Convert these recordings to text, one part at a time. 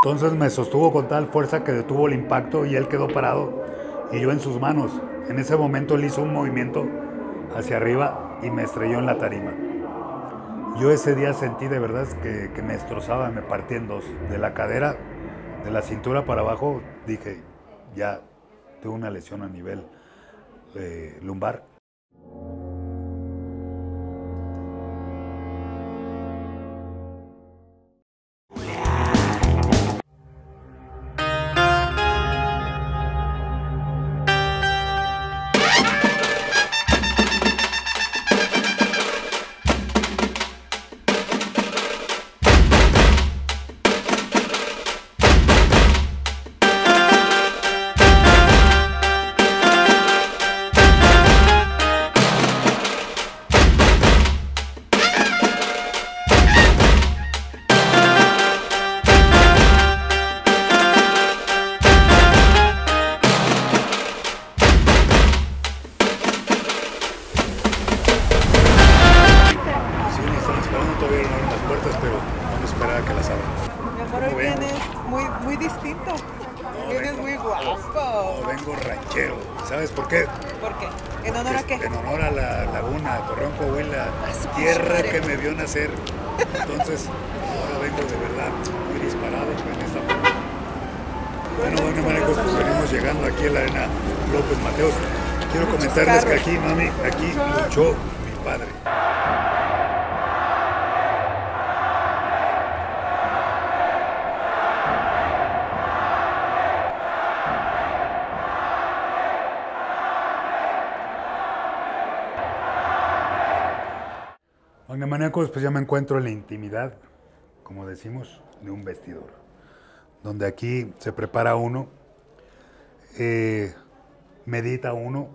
Entonces me sostuvo con tal fuerza que detuvo el impacto y él quedó parado y yo en sus manos. En ese momento él hizo un movimiento hacia arriba y me estrelló en la tarima. Yo ese día sentí de verdad que me destrozaba, me partí en dos. De la cadera, de la cintura para abajo, dije, ya tuve una lesión a nivel lumbar. Todavía no abren las puertas, pero no me esperaba que las abran. Mi amor, hoy vienes muy distinto. Vienes muy guapo. No, vengo ranchero. ¿Sabes por qué? ¿Por qué? ¿En honor a qué? En honor a la laguna, Torreón, Coahuila, tierra que me vio nacer. Entonces, ahora vengo de verdad muy disparado en esta forma. Bueno, manejos, pues venimos llegando aquí a la arena López Mateos. Quiero comentarles que aquí, mami, aquí luchó mi padre. Maníacos, pues ya me encuentro en la intimidad, como decimos, de un vestidor, donde aquí se prepara uno, medita uno.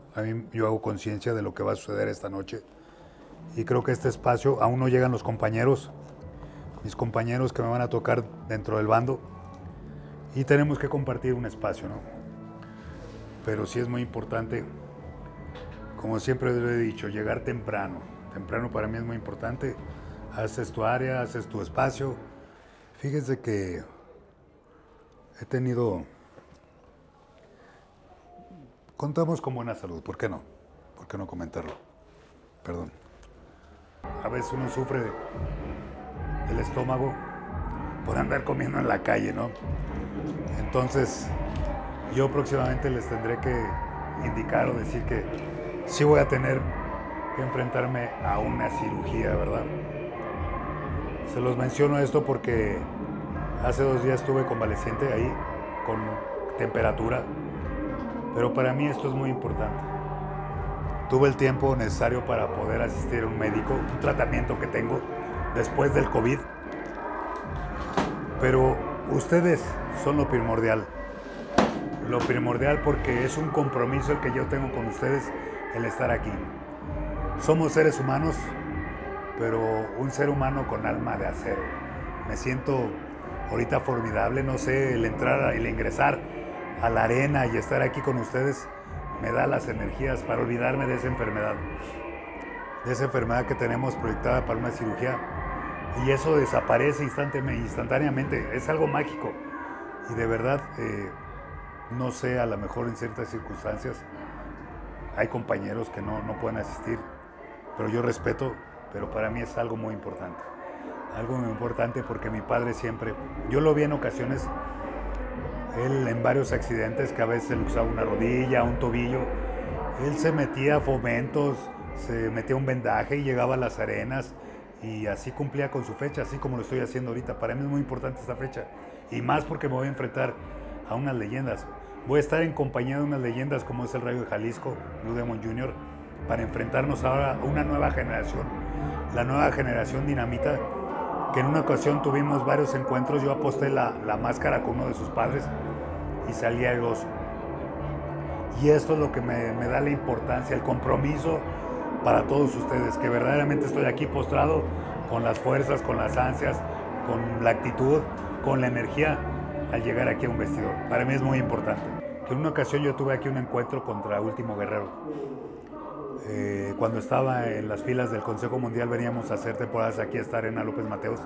Yo hago conciencia de lo que va a suceder esta noche y creo que este espacio, aún no llegan los compañeros, mis compañeros que me van a tocar dentro del bando, y tenemos que compartir un espacio, ¿no? Pero sí es muy importante, como siempre lo he dicho, llegar temprano. Temprano para mí es muy importante. Haces tu área, haces tu espacio. Fíjense que he tenido... Contamos con buena salud, ¿por qué no? ¿Por qué no comentarlo? Perdón. A veces uno sufre del estómago por andar comiendo en la calle, ¿no? Entonces, yo próximamente les tendré que indicar o decir que sí voy a tener que enfrentarme a una cirugía, ¿verdad? Se los menciono esto porque hace 2 días estuve convaleciente ahí, con temperatura, pero para mí esto es muy importante. Tuve el tiempo necesario para poder asistir a un médico, un tratamiento que tengo después del COVID, pero ustedes son lo primordial porque es un compromiso el que yo tengo con ustedes, el estar aquí. Somos seres humanos, pero un ser humano con alma de acero. Me siento ahorita formidable, no sé, el entrar, el ingresar a la arena y estar aquí con ustedes me da las energías para olvidarme de esa enfermedad que tenemos proyectada para una cirugía, y eso desaparece instantáneamente, es algo mágico. Y de verdad, no sé, a lo mejor en ciertas circunstancias hay compañeros que no pueden asistir, pero yo respeto, pero para mí es algo muy importante. Algo muy importante porque mi padre siempre, yo lo vi en ocasiones, él en varios accidentes que a veces le usaba una rodilla, un tobillo, él se metía a fomentos, se metía un vendaje y llegaba a las arenas y así cumplía con su fecha, así como lo estoy haciendo ahorita. Para mí es muy importante esta fecha y más porque me voy a enfrentar a unas leyendas. Voy a estar en compañía de unas leyendas como es el Rayo de Jalisco, Blue Demon Jr., para enfrentarnos ahora a una nueva generación, la nueva generación Dinamita, que en una ocasión tuvimos varios encuentros. Yo aposté la máscara con uno de sus padres y salí airoso. Y esto es lo que me da la importancia, el compromiso para todos ustedes, que verdaderamente estoy aquí postrado con las fuerzas, con las ansias, con la actitud, con la energía al llegar aquí a un vestidor. Para mí es muy importante. Que en una ocasión yo tuve aquí un encuentro contra Último Guerrero. Cuando estaba en las filas del Consejo Mundial veníamos a hacer temporadas aquí a esta arena López Mateos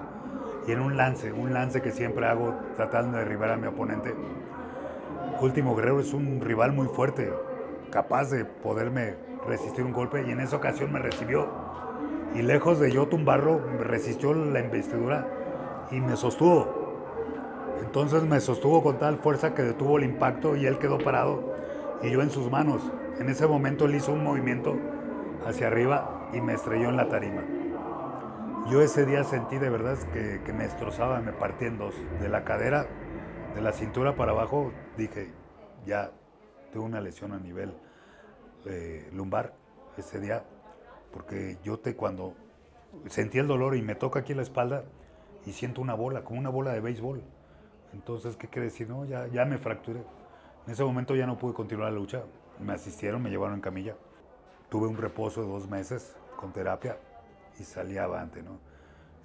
y en un lance que siempre hago tratando de derribar a mi oponente, Último Guerrero es un rival muy fuerte, capaz de poderme resistir un golpe, y en esa ocasión me recibió. Y lejos de yo tumbarlo, me resistió la investidura y me sostuvo. Entonces me sostuvo con tal fuerza que detuvo el impacto y él quedó parado y yo en sus manos. En ese momento él hizo un movimiento hacia arriba y me estrelló en la tarima. Yo ese día sentí de verdad que me destrozaba, me partí en dos. De la cadera, de la cintura para abajo, dije, ya tuve una lesión a nivel lumbar ese día, porque cuando sentí el dolor y me toca aquí la espalda y siento una bola, como una bola de béisbol. Entonces, ¿qué quiere decir? No, ya me fracturé. En ese momento ya no pude continuar la lucha. Me asistieron, me llevaron en camilla. Tuve un reposo de 2 meses con terapia y salí avante, ¿no?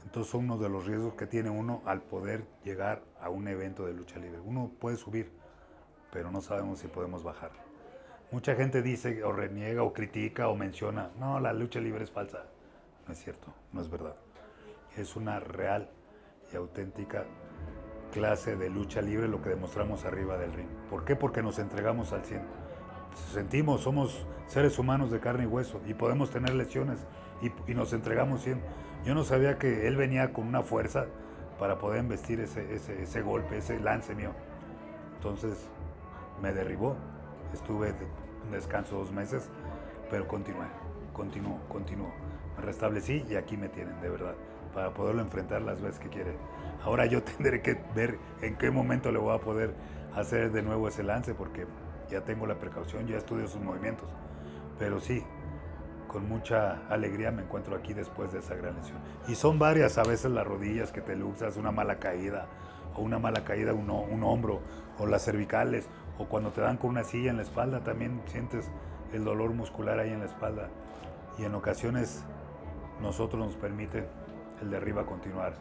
Entonces son uno de los riesgos que tiene uno al poder llegar a un evento de lucha libre. Uno puede subir, pero no sabemos si podemos bajar. Mucha gente dice o reniega o critica o menciona, no, la lucha libre es falsa. No es cierto, no es verdad. Es una real y auténtica clase de lucha libre lo que demostramos arriba del ring. ¿Por qué? Porque nos entregamos al 100. Sentimos, somos seres humanos de carne y hueso y podemos tener lesiones y nos entregamos 100. Yo no sabía que él venía con una fuerza para poder embestir ese golpe, ese lance mío. Entonces me derribó, estuve en descanso 2 meses, pero continuó. Me restablecí y aquí me tienen, de verdad, para poderlo enfrentar las veces que quiere. Ahora yo tendré que ver en qué momento le voy a poder hacer de nuevo ese lance, porque ya tengo la precaución, ya estudio sus movimientos. Pero sí, con mucha alegría me encuentro aquí después de esa gran lesión. Y son varias, a veces las rodillas que te luxas, una mala caída, un hombro, o las cervicales, o cuando te dan con una silla en la espalda, también sientes el dolor muscular ahí en la espalda. Y en ocasiones nosotros nos permite el de arriba continuar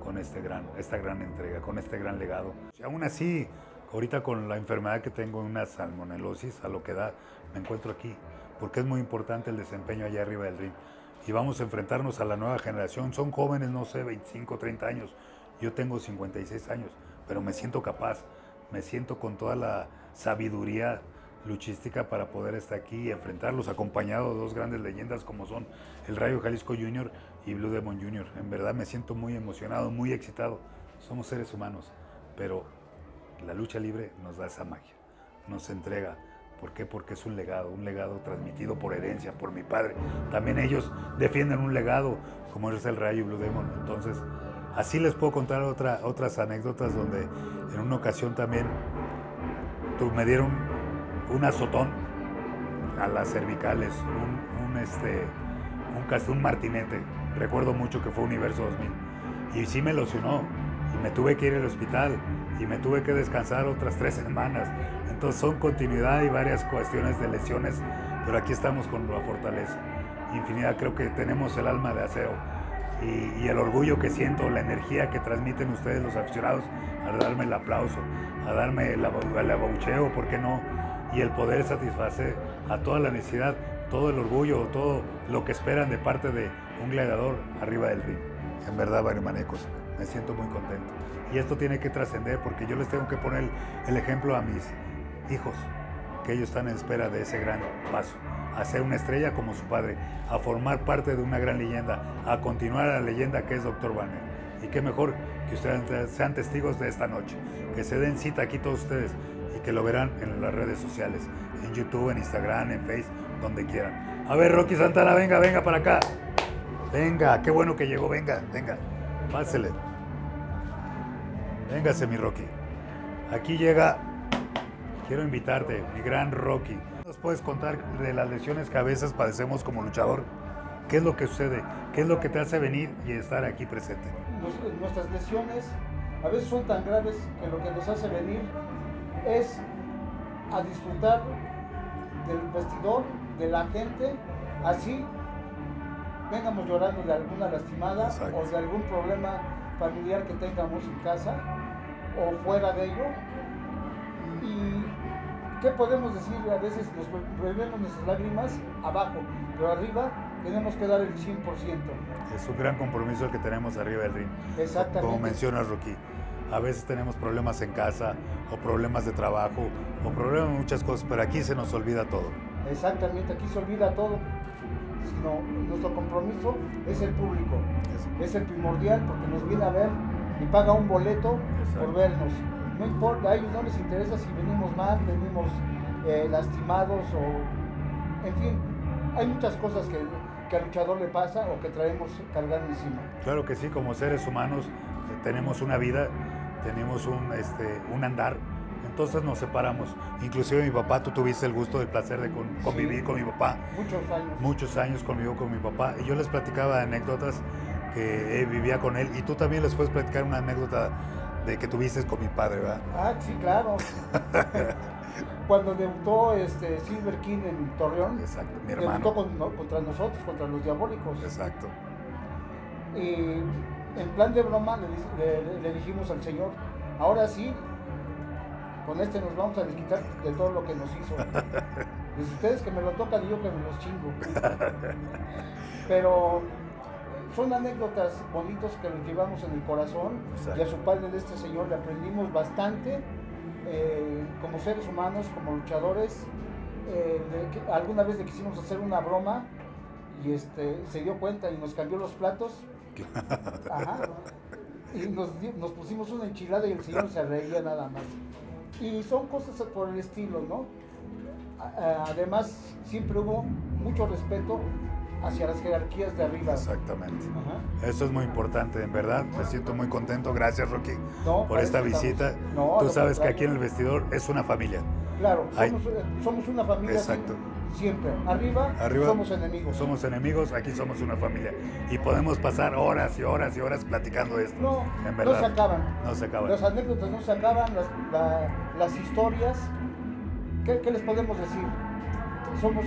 con esta gran entrega, con este gran legado. Y aún así, ahorita con la enfermedad que tengo, una salmonelosis, a lo que da, me encuentro aquí, porque es muy importante el desempeño allá arriba del ring. Y vamos a enfrentarnos a la nueva generación. Son jóvenes, no sé, 25, 30 años. Yo tengo 56 años, pero me siento capaz, me siento con toda la sabiduría luchística para poder estar aquí y enfrentarlos, acompañado de 2 grandes leyendas como son el Rayo Jalisco Jr. y Blue Demon Jr. En verdad me siento muy emocionado, muy excitado. Somos seres humanos, pero la lucha libre nos da esa magia, nos entrega. ¿Por qué? Porque es un legado transmitido por herencia, por mi padre. También ellos defienden un legado, como es el Rayo y Blue Demon. Entonces, así les puedo contar otras anécdotas donde en una ocasión también me dieron un azotón a las cervicales, un martinete. Recuerdo mucho que fue Universo 2000. Y sí me lesionó y me tuve que ir al hospital y me tuve que descansar otras 3 semanas. Entonces son continuidad y varias cuestiones de lesiones, pero aquí estamos con la fortaleza. Infinidad, creo que tenemos el alma de acero y el orgullo que siento, la energía que transmiten ustedes los aficionados al darme el aplauso, a darme el abucheo, ¿por qué no? Y el poder satisfacer a toda la necesidad, todo el orgullo, todo lo que esperan de parte de un gladiador arriba del ring. En verdad, Bariomanecos, me siento muy contento. Y esto tiene que trascender porque yo les tengo que poner el ejemplo a mis hijos, que ellos están en espera de ese gran paso, a ser una estrella como su padre, a formar parte de una gran leyenda, a continuar la leyenda que es Dr. Banner. Y qué mejor que ustedes sean testigos de esta noche, que se den cita aquí todos ustedes y que lo verán en las redes sociales, en YouTube, en Instagram, en Facebook, donde quieran. A ver, Rocky Santana, venga para acá. Venga, qué bueno que llegó, venga, pásele. Véngase, mi Rocky. Aquí llega, quiero invitarte, mi gran Rocky. ¿Nos puedes contar de las lesiones que a veces padecemos como luchador? ¿Qué es lo que sucede? ¿Qué es lo que te hace venir y estar aquí presente? Nuestras lesiones a veces son tan graves que lo que nos hace venir es a disfrutar del vestidor, de la gente, así vengamos llorando de alguna lastimada. Exacto. O de algún problema familiar que tengamos en casa o fuera de ello. Y ¿qué podemos decir? A veces nos bebemos nuestras lágrimas abajo, pero arriba tenemos que dar el 100%. Es un gran compromiso el que tenemos arriba del ring. Exactamente. Como mencionas, Rocky. A veces tenemos problemas en casa, o problemas de trabajo, o problemas de muchas cosas, pero aquí se nos olvida todo. Exactamente, aquí se olvida todo. Sino nuestro compromiso es el público. Es el primordial porque nos viene a ver y paga un boleto por vernos. No importa, a ellos no les interesa si venimos mal, venimos lastimados o... En fin, hay muchas cosas que al luchador le pasa o que traemos cargando encima. Claro que sí, como seres humanos tenemos una vida, tenemos un andar, entonces nos separamos. Inclusive mi papá, tú tuviste el gusto, el placer de convivir con mi papá. Muchos años. Muchos años conmigo, con mi papá, y yo les platicaba anécdotas que vivía con él, y tú también les puedes platicar una anécdota de que tuviste con mi padre, ¿verdad? Ah, sí, claro. Cuando debutó Silver King en Torreón, exacto, mi hermano. Debutó contra nosotros, contra los Diabólicos. Exacto. Y en plan de broma le dijimos al señor, ahora sí, con este nos vamos a desquitar de todo lo que nos hizo. Dice, ustedes que me lo tocan y yo que me los chingo. Pero son anécdotas bonitas que nos llevamos en el corazón. Exacto. Y a su padre de este señor le aprendimos bastante como seres humanos, como luchadores. Alguna vez le quisimos hacer una broma y se dio cuenta y nos cambió los platos. Ajá. Y nos pusimos una enchilada y el señor se reía nada más. Y son cosas por el estilo, ¿no? Además, siempre hubo mucho respeto hacia las jerarquías de arriba. Exactamente. Ajá. Eso es muy importante, en verdad. Me siento muy contento. Gracias, Rocky, por esta visita. No, tú sabes que aquí en el vestidor es una familia. Claro, somos una familia. Exacto. Siempre. Arriba somos enemigos. Somos enemigos, aquí somos una familia. Y podemos pasar horas y horas y horas platicando esto. No, en verdad. no se acaban. No se acaban. Las anécdotas no se acaban, las historias. ¿Qué les podemos decir? Somos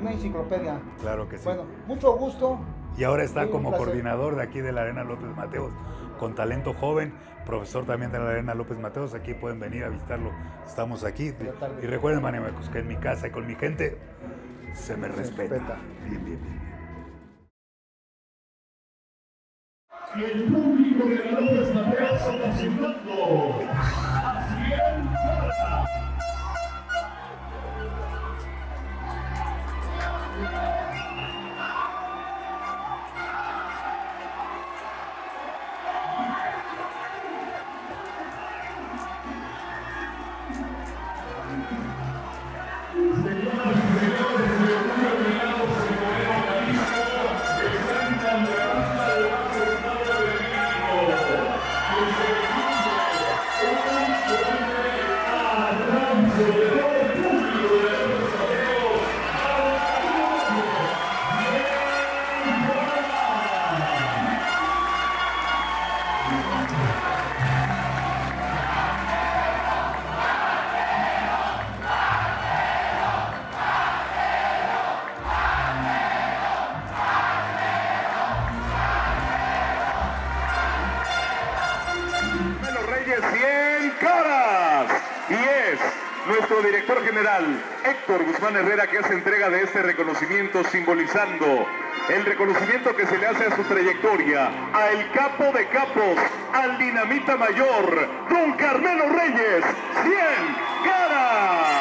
una enciclopedia. Claro que sí. Bueno, mucho gusto. Y ahora está como coordinador de aquí de la Arena López Mateos, con talento joven, profesor también de la Arena López Mateos. Aquí pueden venir a visitarlo. Estamos aquí. Y recuerden, manemecos, que en mi casa y con mi gente se me respeta. Bien, bien, bien. Y el público de la López Mateos ovacionando a 100 Cara. Nuestro director general, Héctor Guzmán Herrera, que hace entrega de este reconocimiento, simbolizando el reconocimiento que se le hace a su trayectoria, a el capo de capos, al dinamita mayor, don Carmelo Reyes, 100 Caras.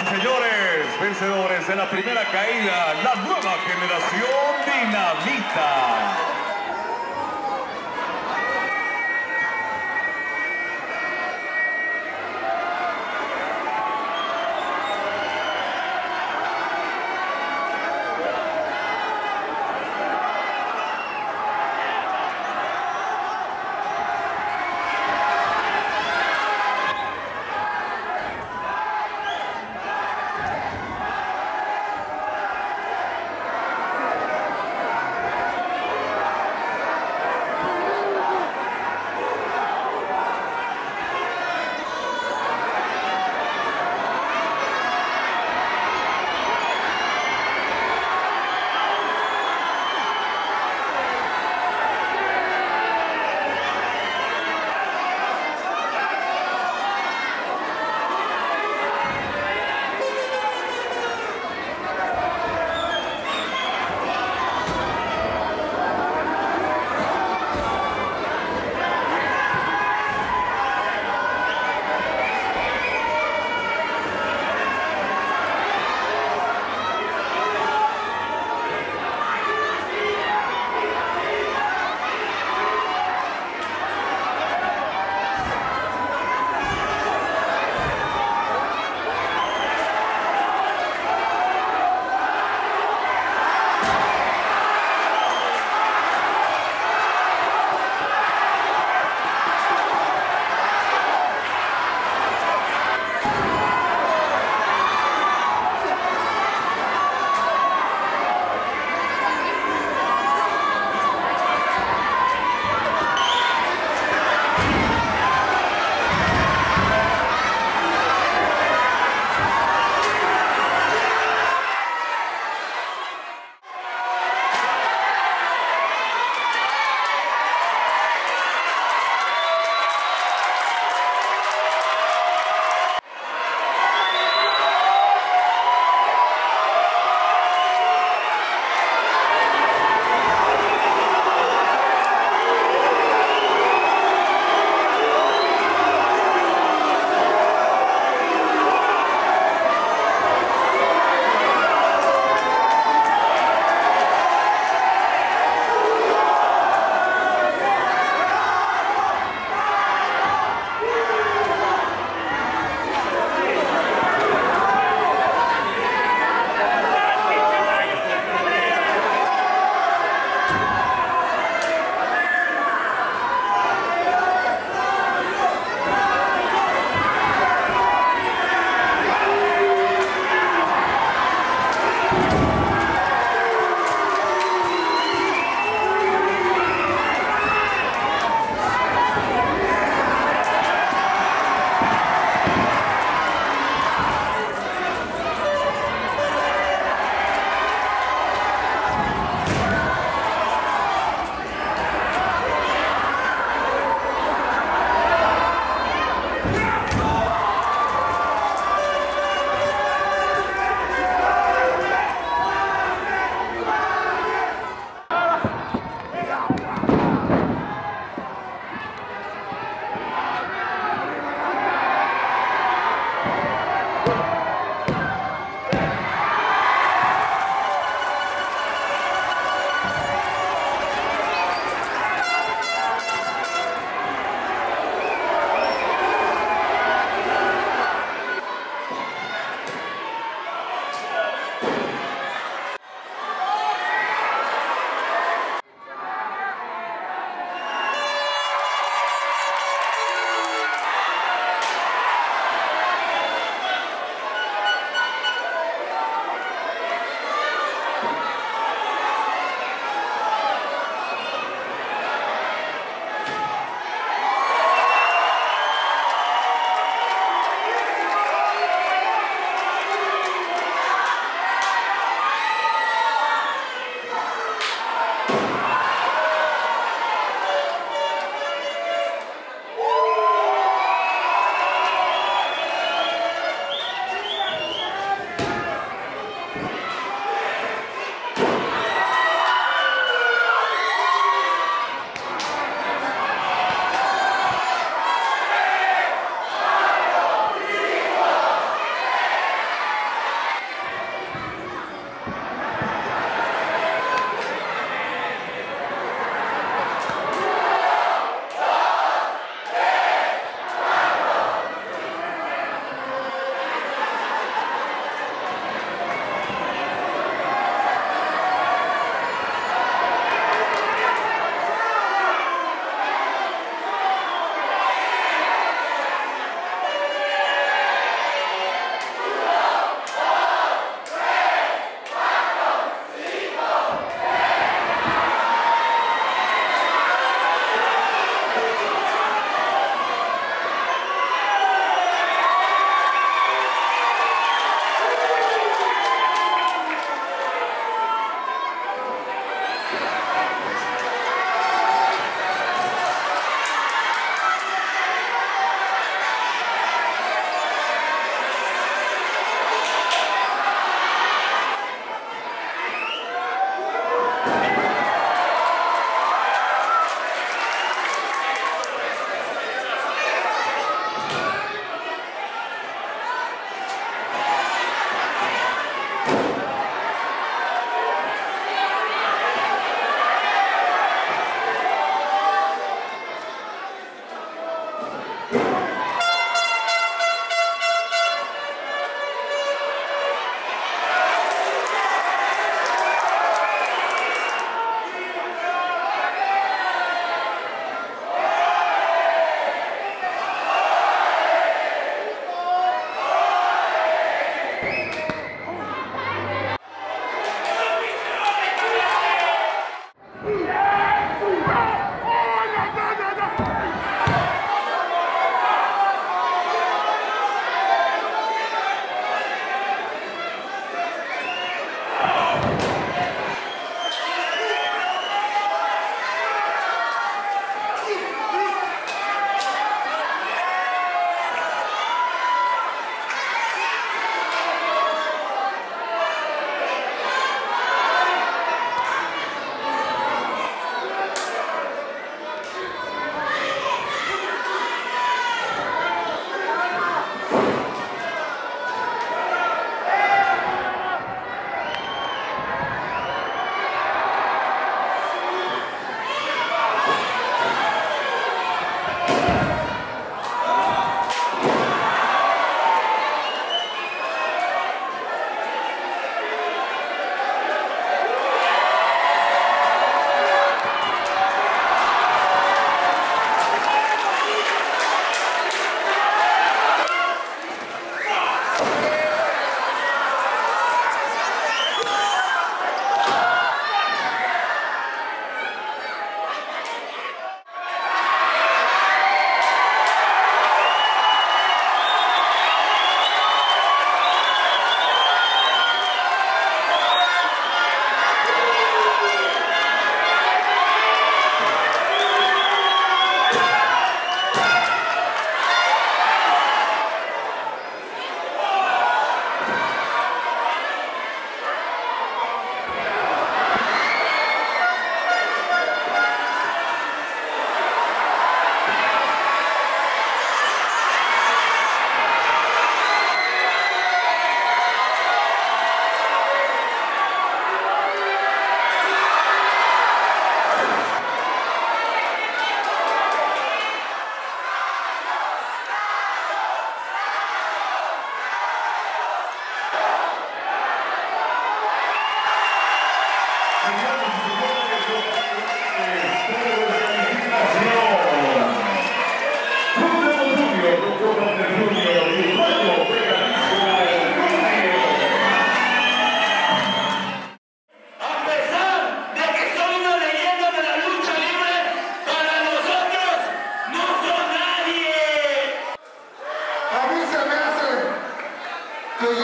y señores, vencedores de la primera caída, la nueva generación Dinamita.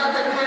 got the